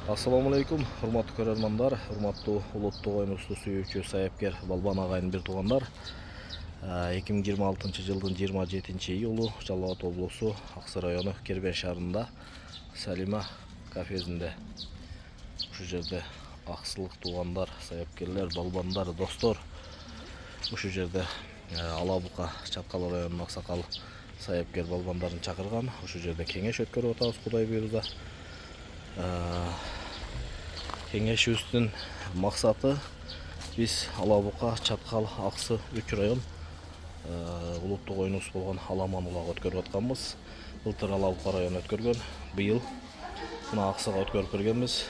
Assalamu alaikum, hurmatlı көрермандар, hurmatlı улуттук ойнубузду сүйүүчү саяпкер Балбан агайын бир туугандар. 2026 жылдын 27 июлу Жалал Абад облусу Аксы району Кербен шаарында Салима кафесинде ушу жерде аксылык туугандар, саяпкерлер, балбандар, достор ушу жерде Алабука Чаткал районунун аксакал саяпкер балбандарын чакырган. Ушу жерде кеңеш өткөрүп атабыз, Кудай буйрса. Кеңешибиздин максаты биз Алабука, Чаткал, Аксы 3 район улуттук ойнубуз болгон Аламан улага өткөрүп атканбыз. Былтыр Алабука району өткөргөн, быйыл мына Аксыга өткөрүп бергенбиз.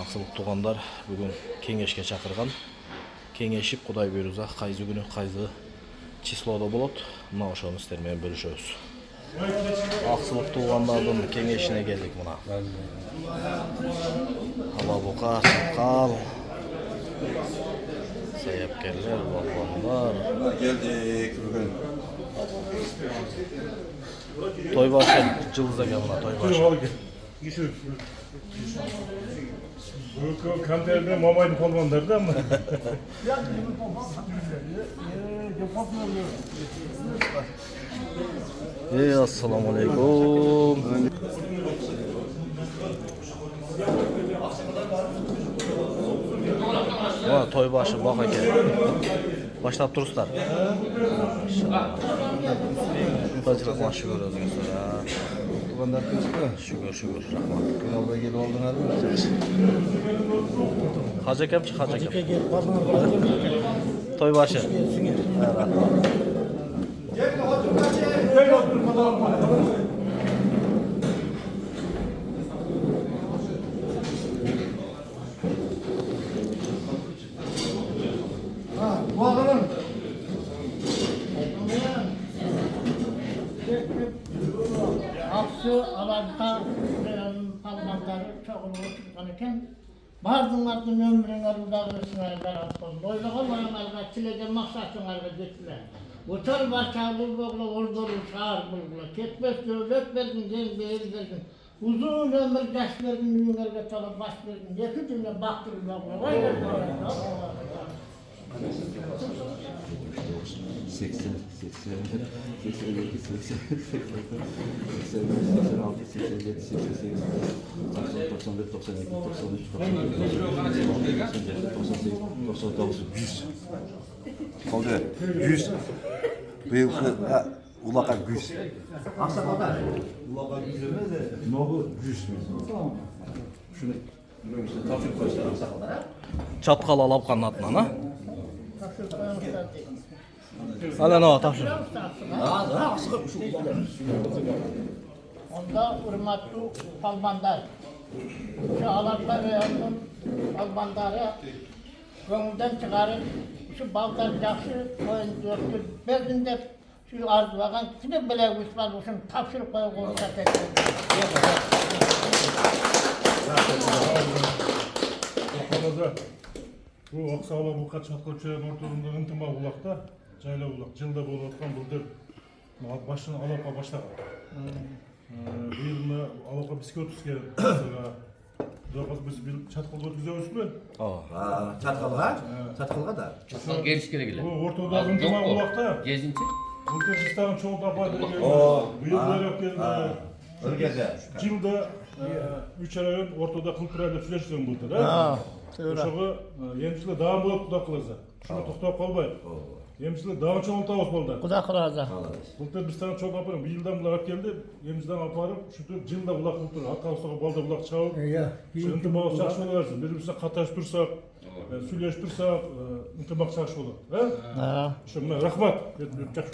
Аксылык туугандар бүгүн кеңешке чакырган. Кеңешип Кудай буйрса кайсы күнү кайсы числодо болот, мына ошону сиздер менен бөлүшөбүз. Аксылык туугандардын кеңешине келдик мына. Алабука, Чаткал, саяпкерлер, балбандар. Geldik bugün. Тойбашы жылдыз экен мына тойбашы. Kanterden mamaydı polmanlar da mı? Assalamu alaikum. Mana tойбашы бак экен. Баштап турсуздар. Бажыракма шүгүр өзүңүздөр. Tuğanlar kızdı. Şükür, rahmat. Kanalda gelip aldın abi. Hacı Ekemçi, Hacı Ekem. Tойбашы. Aksı Alabıka palmanları çok otururken bardın ömrüne udağılısına yaratın. Böyle olmayanlarga çilece maksatınlarga gittiler. Uçar başağlı boğla ordurur şağır bulgula. Ketmez devlet verdin, gen beğeri verdin. Uzun ömür yaş verdin, ünlerge çalıp baş verdin. Yeki cümle baktırır boğla. Vay be boğla. 80, 81, 82, 80, 86, 87, 88, 94, 92, 93, 99, 100. Kaldı 100. Bıyıklı ulaka 100. Aksakalda. Ulaka 100 demez de. Nobu 100. Tamam. Şunu işte tavşan koysun aksakalda. Çatkal Alabuka'nın atынан, ha? Hala ne var tavşan? Onda hürmetli palbandar. Şu Alabukar rayonunun palbandarı gönülden çıkarıp şu baldan yaxşı koyun dörttür. Berdin de şu arzulagan kine bile usman olsun tavşırıp koyun konuşa tekrar. Bu Aksa Alabuka Çatkal çayın ortasında ıntıma bulakta, Cayla bulak, жылда болып atkan бұлдыр başını Alabuka başladı. Bu yılında Alabuka bisiklet ötüsken, biz Çatkal'da ötüzüyoruz mu? Çatkalga? Çatkalga da. Çatkal geliş gerekli. Bu ortada ıntıma bulakta, Gezinti. Kırgızistan'ın çoğu tapadı geldi. Bu yıllar yok geldi. Örgeze. Жылда 3 ayın ortada kulturalde süreçten buldu da. Ошого эмчиле даам болуп куда кылыза. Шуну токтоп калбай. Эмчиле даам чоң табыс болду. Kuda kıraza. Былтыр биз тагы чоң апарып, быйылдан булак келди. Эмчилден апарып, шутуп жылда булак кылып туруп, акалсага балда булак чабып. Ынтымак жакшы болот. Бири-бирибизге каташып турсак, сүйлөшүп турсак, ынтымак жакшы болот. Ошо мына рахмат. Жакшы.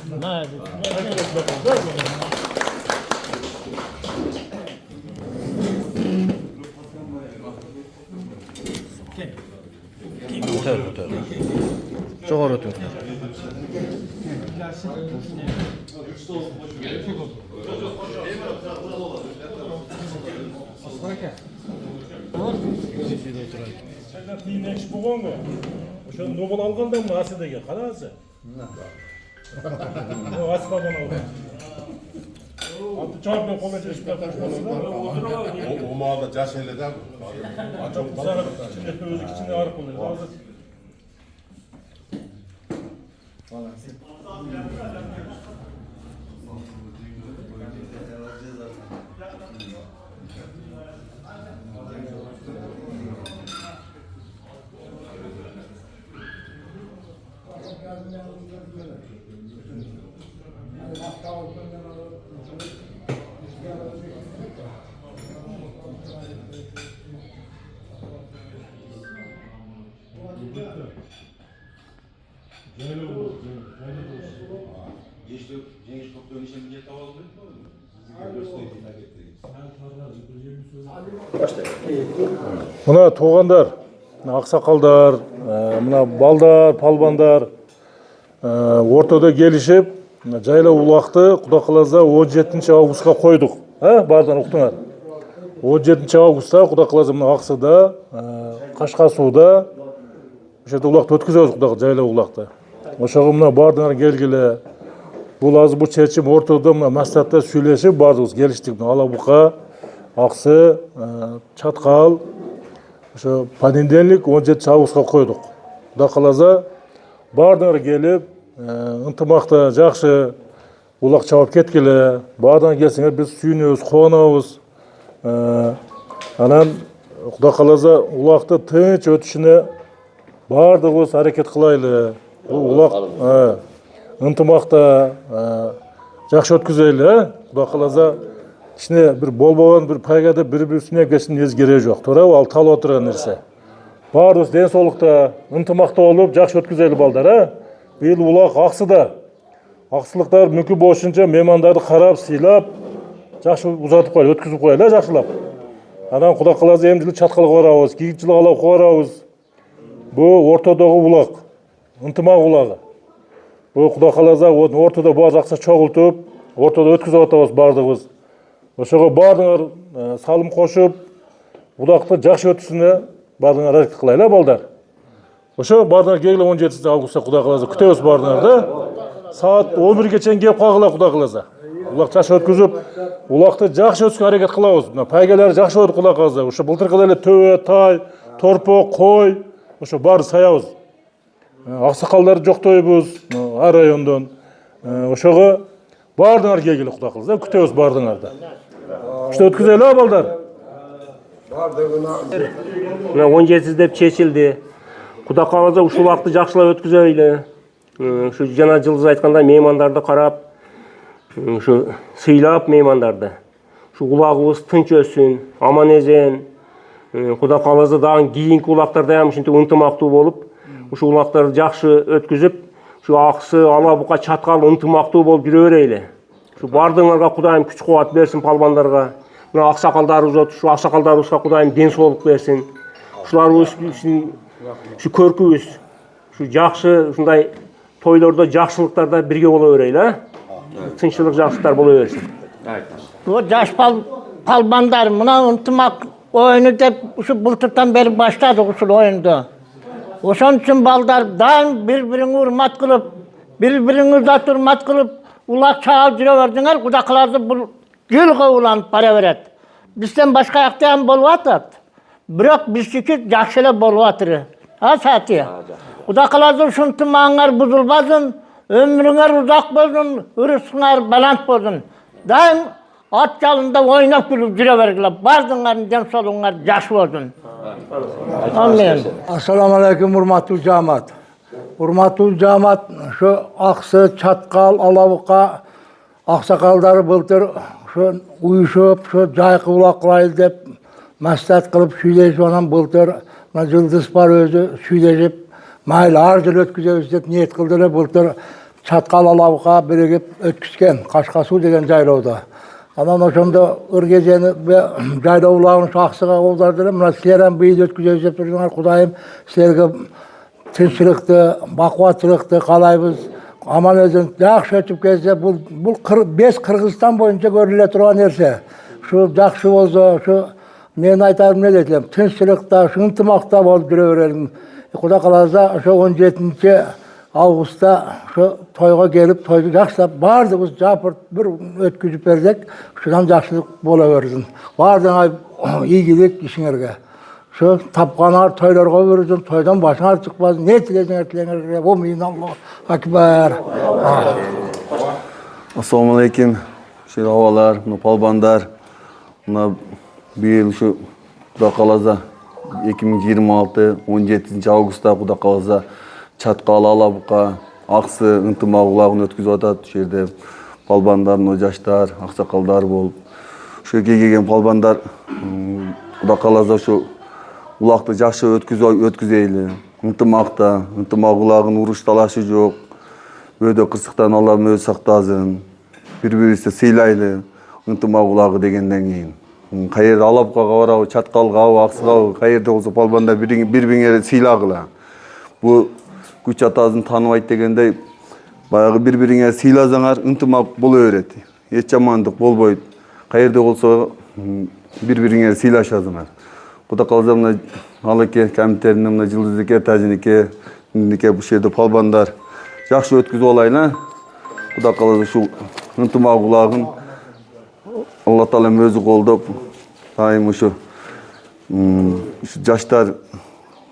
Öter. Jogorı ötüңүздөр. Сен тийнекш болгон го. Ошо нобол алганда мына асыдеге караңызы. О, аспаган алган. Çağırdım kolay çıkıp O mağda caş elle de Sana içinde özlük içinde ağrı oluyor. Genç top dönüşen bir tavalı Mına toğanдар, ақсақалдар, мына балдар, палбандар ортада келишип, жайлау улақты Құда қаласа 17 августқа қойдық. Бардан ұқтыңар. 17 августта Құда қаласа мына Ақсыда, Қашқасуда ошо жерде улақты өткіземіз Құда жайлау улақты. Ошоға мына бардыңар келгиле. Бұл азы бұл чечим ортада мына мәслихатта сүйлешип бардыбыз, келиштик. Алабұқа, Ақсы, Чаткал, ошо понедельник 17 августқа қойдық. Құда қаласа бардыңар келип, ынтымақта жакшы улак чабып кеткиле. Баардан келсеңер биз сүйүнөбүз, кубанабыз. Анан Құда қаласа улакты тынч өтүшүнө бардыгыбыз аракет кылайлы. Улак ынтымақта жакшы өткүзөйлү. Құда қаласа кичине бир болбогон бир пайгада бири-бирисине кесин нерсе кереги жок. Туурабы? Ал талап отурган нерсе. Баарыбыз ден соолукта, ынтымакта болуп жакшы өткүзөйлү балдар. Быйыл улак Аксыда. Аксылыктар мүмкүн болушунча меймандарды карап, сыйлап, жакшы узатып коелу, өткүзүп коелу, жакшылап. Анан Құда қаласа эмдилик Чаткалга барабыз, Кийикчилик алабы барабыз. Бу ортодогу улак, ынтымак улагы. Бу Құда қаласа ортодо баары акса чогултуп, ортодо өткүзүп атабыз бардыгыбыз. Ошого бардыңар салым кошуп, улакты жакшы өтүшүнө бардыңар аракет кылайлы балдар. Ошо бардыңар келгиле 17 августта Құда қаласа күтөбүз бардыңар да. Саат 11 чейин келип калгыла Құда қаласа. Улак жакшы өткүзүп, улакты жакшы өткүзүшкө аракет кылабыз. Мына пайгалар жакшы болду Құда қаласа. Ошо былтыркыдай эле төбө, тай, торпок, кой, ошо баары саябыз. Аксакалдарды жоктойбуз ар райондон. Ошого бардыңар келгиле Құда қаласа, күтөбүз бардыңарды. Ошто өткүзөлү балдар. Мына 17 деп чечилди. Құда қаласа ушул убакытты жакшылап өткүзөйлү. Ушу жана жылдыз айтканда меймандарды карап, ушу сыйлап меймандарды. Ушу улагыбыз тынч өссүн, аман эзен. Құда қаласа дагы кийинки улактарда ham ушинтип ынтымактуу болуп, ушу улактарды жакшы өткүзүп, ушу Аксы, Алабука, Чаткал ынтымактуу болуп жүрө берели. Ушу бардыңарга Кудайым күч кубат берсин палбандарга. Мына аксакалдарыбыз, ушу аксакалдарыбызга Кудайым ден соолук берсин. Ушуларыбыз үчүн ушу көркүбүз, ушу жакшы ушундай тойлордо, жакшылыктарда бирге боло берели, тынччылык, жакшылыктар боло берсин. Bu жаш палбандар мына ынтымак oyunu деп ушу былтыртан бери баштадык ушул oyunду. Ошон үчүн балдар дайым бири-бириңи урмат кылып, бири-бириңизди урмат кылып, улак чаап жүрө бердиңер, Құда қаласа бул жылга уланып бара берет. Бизден башка жакта ham болуп атат. Бирок биздики жакшы эле болуп атыр. Саати. Құда қаласа ушул ынтымагыңар бузулбасын, өмүрүңөр узак болсун, ырысыңар балант болсун. Дайым ат жалында ойнап күлүп жүрө бергиле. Бардыңардын ден соолугуңар жакшы болсун. Amin. Assalamu alaikum hurmatlı cemaat. Hurmatlı cemaat şu Aksı, Çatkal, Alabuka, Aksakalları bıldır şu uyuşup şu cayqı ulaqlaylı dep maslahat kılıp süyleyip onun bıldır Yıldız var özü süyleyip maylı arjıl ötküzemiz dep niyet kıldılar bıldır Çatkal, Alabuka birigip ötküzgen Kaşkasu degen jaylauda. Anan oşonda ırgejeni ve jaylaularını şu Aksıga oldardılar. Mına sizlerden bıyıl ötküzemiz dep durdular. Kudayım sizlerge tinçlikti, bakvatçılıkti kalayбыз. Aman özün jakşı ötüp kelse bu 5 Kırgızstan boyunca görüle turgan nerse. Şu jakşı bolsa, şu men aytarım ne dedim, tinçlikta, şu ынтымакта bolup жүрө berelim. Құда қаласа şu 17 avgustda şu toyga gelip toydu jakşılap bardığımız japırt bir ötküzüp bersek şudan jakşılık bolaversin. Bardığına iyigilik işiňerge. Şu tapganar toylarga versin, toydan başaňar çykmaz. Ne tileýäňer o meýin Allahu akbar. Assalamu alaikum. Şu havalar, bu palbandar. Buna bir yıl şu Kuda Kalaza 2026 17 Ağustos'ta Kuda Kalaza Çatkal, Alabuka, Aksı, Intımak ulağın ötküzüp atat. Şu yerde palbandarın ojaşlar, aksakaldar bolup. Şu yerge kelgen palbandar Kuda Kalaza şu ulakты jakşı ötküzeyli. Intımakta, Intımak ulağın uruş talaşı jok. Öde kısıktan Allah'ım öz saktazın. Bir-birisi sıylaylı. Ынтымак ulağı degenden keyin. Kayerde Alabukaga barabı, Çatkalga, Aksıga, kayerde olsa palbanda bir-birine sıylagıla. Bu güç atazın tanıbayt degende bayağı bir-birine sıylazaňar ынтымак bolaberет. Hiç jamandyk bolboýt. Kayerde olsa bir-birine sıylaşazyňar. Kuda kalsa mına Alake komiterine, mına Yıldızlıke, Tajinike, bu şerde palbandar jakşı ötküzüp olaylar. Kuda kalsa şu ынтымак ulağın Allah Teala'm özü koldup, daim şu jaşlar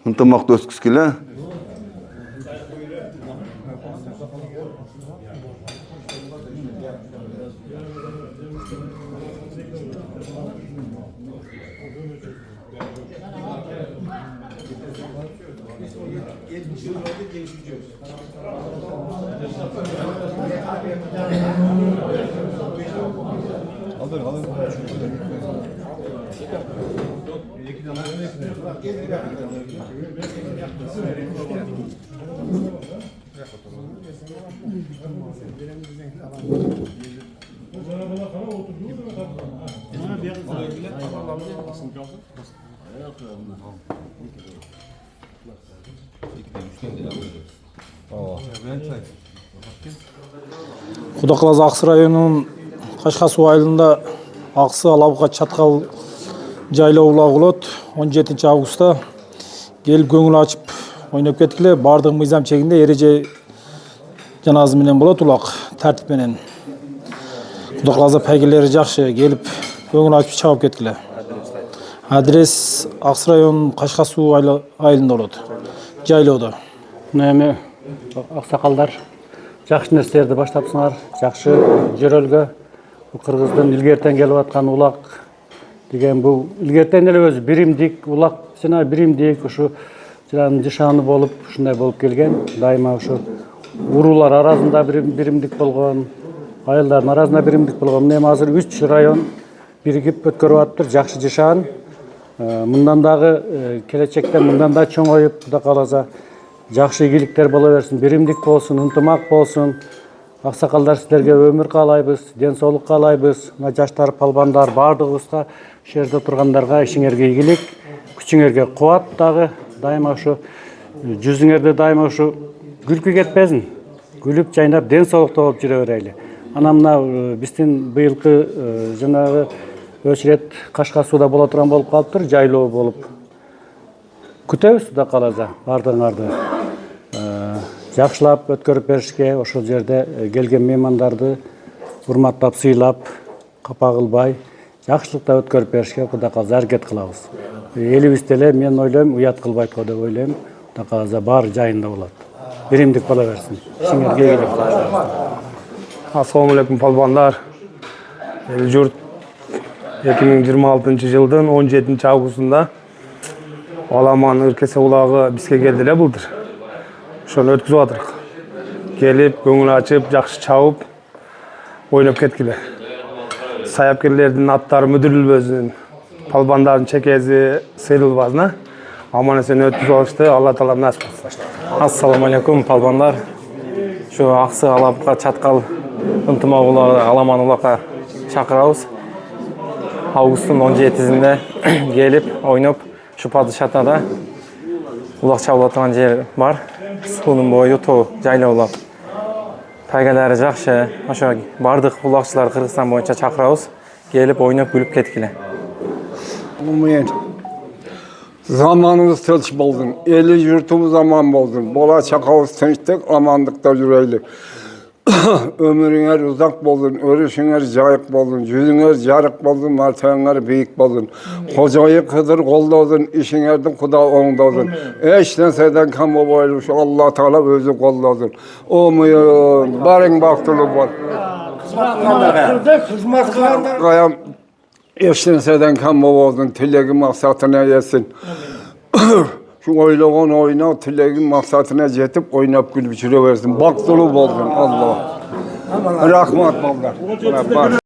ынтымакты ötküskile. Kuda Kalaza Aksı rayonunun Kaşkasuu ayılında Aksı, Alabuka, Çatkal jaylao ulağı bolot. 17 Ağustos'ta gelip göňül açıp oynap ketkile. Bardıq mıyzam çekinde ereje janazy menen bolot ulak tertip menen. Kuda Kalaza päýgeleri jakşı gelip göňül açıp çabap ketkile. Adres Aksı rayonunun Kaşkasuu ayılında bolot. Jaylaoda. Näme aksakaldar jakşı nerselerdi başlapsыңар, jakşı jörölgö bu Kırgızdan ilgerten gelip atkan ulak degen bu ilgerten ele özü birimdik ulak jana birimdik uşu jana jışany bolup şunday bolup kelgen daima uşu urular arasında birimdik bolgon ayılların arasında birimdik bolgon näme hazır 3 rayon birigip ötkөрüp attyr jakşı jışan mындан dagı kelечekte mындан da çoňoýup Kuda Kalaza jakşı igilikler bola bersin, birimdik bolsun, ынтымак bolsun. Aksakaldar sizlerge ömür kalaybız, den sooluk kalaybız. Mına jaşlar, palbandar bardygybızga, şerde turgandarga işiňerge igilik, küçüňerge kuwat dagı. Daima şu yüzüňerde daima şu gülkü ketmesin. Gülüp jaýnap den soolukta bolup jüre bereyli. Ana mına bizdin bıйылкы janagı öçret Kaşkasuuda bola turan bolup kalıptır, jaylоо bolup. Kütөbüz Kuda Kalaza bardığыңарды. Jakşılap ötkörüp berişke, oşol jerde gelgen mehmandardy urmatlap, sıylap, kapa kılbay, jakşylykta ötkörüp berişke Kuda Kalaza hareket kılabız. Elibizde ele men oyloyum uyat kılbayt dep oyloyum. Kuda Kalaza bar jayında bolat. Birimdik bola bersin. İşiňerge igilik. Assalamu alaikum palbandar. Jurt 2026 yıldan 17 Ağustos'da Alaman ırkese ulağı bizge geldiler buldur. Şonu ötküzüp atırık. Gelip, göňül açıp, jakşı çabıp, oynap ketkile. Sayapkerlerden attары müdürülbözün, palbandarın çekezi sıyrılbazına. Aman esen ötküzüp alıştı, Allah Teala nasip etsin. Assalamu alaikum palbandar. Şu Aksı, Alabuka, Çatkal, ынтымак ulağı, Alaman ulaka çakırabız. Ağustos'un 17'sinde gelip, oynap, şu padişahtada ulak çabılatılan yer var. Suunun boyu to jaylao ulak. Päýgeleri jakşı. Oşo bardyk ulakçılar Kırgızstan boyunça çakırabız. Gelip oynap gülüp ketkile. Men Zamanımız tılç bolsun, eli yurtumuz aman bolsun. Bola çakavuz tinçlik, amanlıkta yüreylik. Ömrüňer uzak bolsun, örüşüňer jaýyk bolsun, yüzüňer jarık bolsun, martaňar beýik bolsun. Hojaýy Kıdır gollazyn, işiňerden Huda oňdazyn. Eş näseden kam boýly şu Allah Taala özü gollazyn. Omuyun, baryň bagtyly bol. Hizmet kılanlar. Gayam eş näseden kam bolsun, tilegi maksatyna ýetsin. Şu oylagan oyna, tilegi maksatyna jetip oynap gülüp jüre bersin. Bagtyly bolsun Allah. Rahmat bollar.